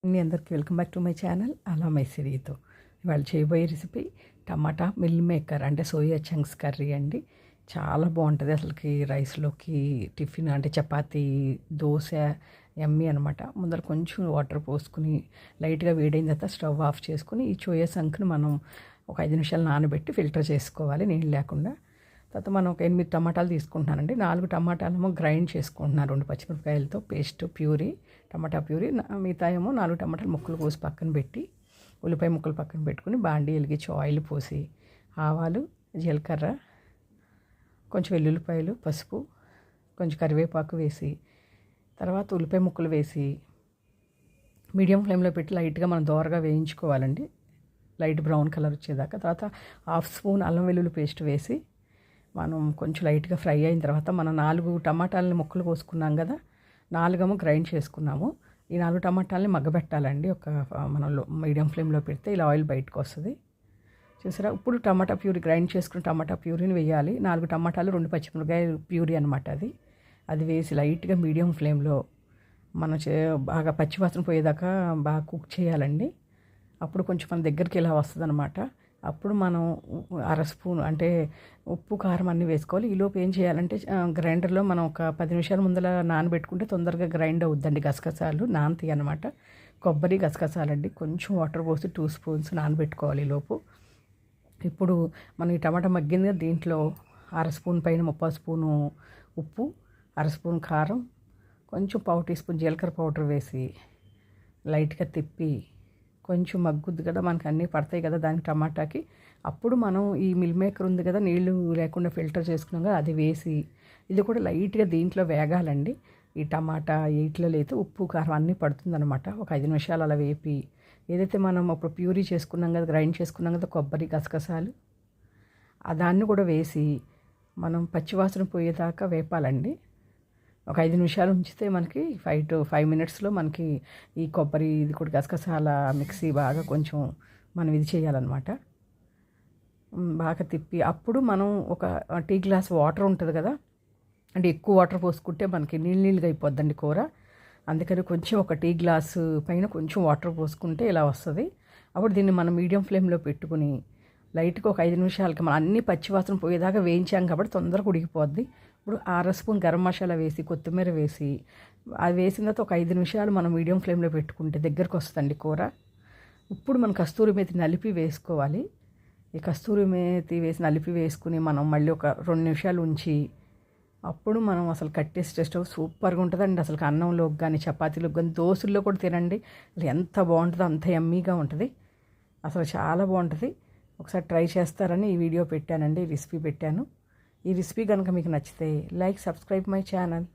మీ అందరికీ welcome back to my channel అలా my సిరీతో. ఇవాళ చేయబోయే రెసిపీ టమాటా మిల్ మేకర్ అంటే సోయా చంక్స్ కర్రీ అండి. చాలా బాగుంటుంది అసలుకి. రైస్లోకి, టిఫిన్ అంటే చపాతీ, దోశ యమ్మీ అనమాట. ముందర కొంచెం వాటర్ పోసుకుని లైట్గా వేడైన తర్వాత స్టవ్ ఆఫ్ చేసుకుని ఈ సోయా చంక్ని మనం ఒక 5 నిమిషాలు నానబెట్టి ఫిల్టర్ చేసుకోవాలి నీళ్ళు లేకుండా. తర్వాత మనం ఒక 8 టమాటాలు తీసుకుంటున్నానండి. 4 టమాటాలేమో గ్రైండ్ చేసుకుంటున్నాను 2 పచ్చిమిరపకాయలతో పేస్ట్ ప్యూరీ, టమాటా ప్యూరీ. మిగతా ఏమో 4 టమాటాలు ముక్కలు కోసి పక్కన పెట్టి, ఉల్లిపాయ ముక్కలు పక్కన పెట్టుకుని బాండీ వెలిగించి ఆయిల్ పోసి ఆవాలు, జీలకర్ర, కొంచెం వెల్లుల్లిపాయలు, పసుపు, కొంచెం కరివేపాకు వేసి తర్వాత ఉల్లిపాయ ముక్కలు వేసి మీడియం ఫ్లేమ్లో పెట్టి లైట్గా మనం దోరగా వేయించుకోవాలండి, లైట్ బ్రౌన్ కలర్ వచ్చేదాకా. తర్వాత 1/2 స్పూన్ అల్లం వెల్లుల్లి పేస్ట్ వేసి మనం కొంచెం లైట్గా ఫ్రై అయిన తర్వాత మనం 4 టమాటాలని ముక్కలు కోసుకున్నాం కదా, 4 ఏమో గ్రైండ్ చేసుకున్నాము. ఈ 4 టమాటాలని మగ్గబెట్టాలండి. మనం మీడియం ఫ్లేమ్లో పెడితే ఇలా ఆయిల్ బయటకు వస్తుంది చూసారా. ఇప్పుడు టమాటా ప్యూరీ గ్రైండ్ చేసుకున్న టమాటా ప్యూరీని వేయాలి. 4 టమాటాలు 2 పచ్చిమిరపకాయలు ప్యూరీ అనమాట అది వేసి లైట్గా మీడియం ఫ్లేమ్లో మనం బాగా పచ్చివాసన పోయేదాకా బాగా కుక్ చేయాలండి. అప్పుడు కొంచెం మన దగ్గరికి ఇలా వస్తుంది అనమాట. అప్పుడు మనం 1/2 స్పూన్ అంటే ఉప్పు, కారం అన్నీ వేసుకోవాలి. ఈలోపు ఏం చేయాలంటే గ్రైండర్లో మనం ఒక 10 నిమిషాల ముందర నానబెట్టుకుంటే తొందరగా గ్రైండ్ అవుద్దండి. గసగసాలు నానతాయి అనమాట. కొబ్బరి, గసగసాలండి. కొంచెం వాటర్ పోసి 2 స్పూన్స్ నానబెట్టుకోవాలి ఈలోపు. ఇప్పుడు మనం ఈ టమాటా మగ్గింది, దీంట్లో 1/2 స్పూన్ పైన 3/4 స్పూను ఉప్పు, 1/2 స్పూన్ కారం, కొంచెం 1/4 టీ స్పూన్ జీలకర్ర పౌడర్ వేసి లైట్గా తిప్పి కొంచెం మగ్గుద్ది కదా, మనకి అన్నీ పడతాయి కదా దానికి టమాటాకి. అప్పుడు మనం ఈ మిల్ మేకర్ ఉంది కదా, నీళ్లు లేకుండా ఫిల్టర్ చేసుకున్నాం కదా, అది వేసి ఇది కూడా లైట్గా దీంట్లో వేగాలండి. ఈ టమాటా వీటిలో అయితే ఉప్పు, కారం అన్నీ పడుతుందన్నమాట. ఒక 5 నిమిషాలు అలా వేపి ఏదైతే మనం అప్పుడు ప్యూరీ చేసుకున్నాం కదా, గ్రైండ్ చేసుకున్నాం కదా కొబ్బరి, గసగసాలు, దాన్ని కూడా వేసి మనం పచ్చివాసన పోయేదాకా వేపాలండి. ఒక 5 నిమిషాలు ఉంచితే మనకి 5 to 5 మినిట్స్లో మనకి ఈ కొబ్బరి, ఇది కూడా గసగసాల మిక్సీ బాగా కొంచెం మనం ఇది చేయాలన్నమాట. బాగా తిప్పి అప్పుడు మనం ఒక టీ గ్లాస్ వాటర్ ఉంటుంది కదా, అంటే ఎక్కువ వాటర్ పోసుకుంటే మనకి నీళ్ళుగా అయిపోద్దండి కూర. అందుకని కొంచెం ఒక టీ గ్లాసు పైన కొంచెం వాటర్ పోసుకుంటే ఇలా వస్తుంది. అప్పుడు దీన్ని మనం మీడియం ఫ్లేమ్లో పెట్టుకుని లైట్గా ఒక 5 నిమిషాలకి మనం అన్నీ పచ్చివాసన పోయేదాకా వేయించాం కాబట్టి తొందరగా ఉడికిపోద్ది. ఇప్పుడు 1/2 స్పూన్ గరం మసాలా వేసి, కొత్తిమీర వేసి, అది వేసిన తర్వాత ఒక 5 నిమిషాలు మనం మీడియం ఫ్లేమ్లో పెట్టుకుంటే దగ్గరకు వస్తుందండి కూర. ఇప్పుడు మనం కస్తూరి మేతి నలిపి వేసుకోవాలి. ఈ కస్తూరి మేతి వేసి నలిపి వేసుకుని మనం మళ్ళీ ఒక 2 నిమిషాలు ఉంచి అప్పుడు మనం అసలు కట్టేసి టేస్ట్ సూపర్గా ఉంటుందండి. అసలు అన్నంలోకి కానీ, చపాతీలోకి కానీ, దోశల్లో కూడా తినండి. అసలు ఎంత బాగుంటుందో అంత యమ్మీగా ఉంటుంది. అసలు చాలా బాగుంటుంది. ఒకసారి ట్రై చేస్తారని ఈ వీడియో పెట్టానండి, రెసిపీ పెట్టాను. ఈ రెసిపీ కనుక మీకు నచ్చితే లైక్, సబ్స్క్రైబ్ మై ఛానల్.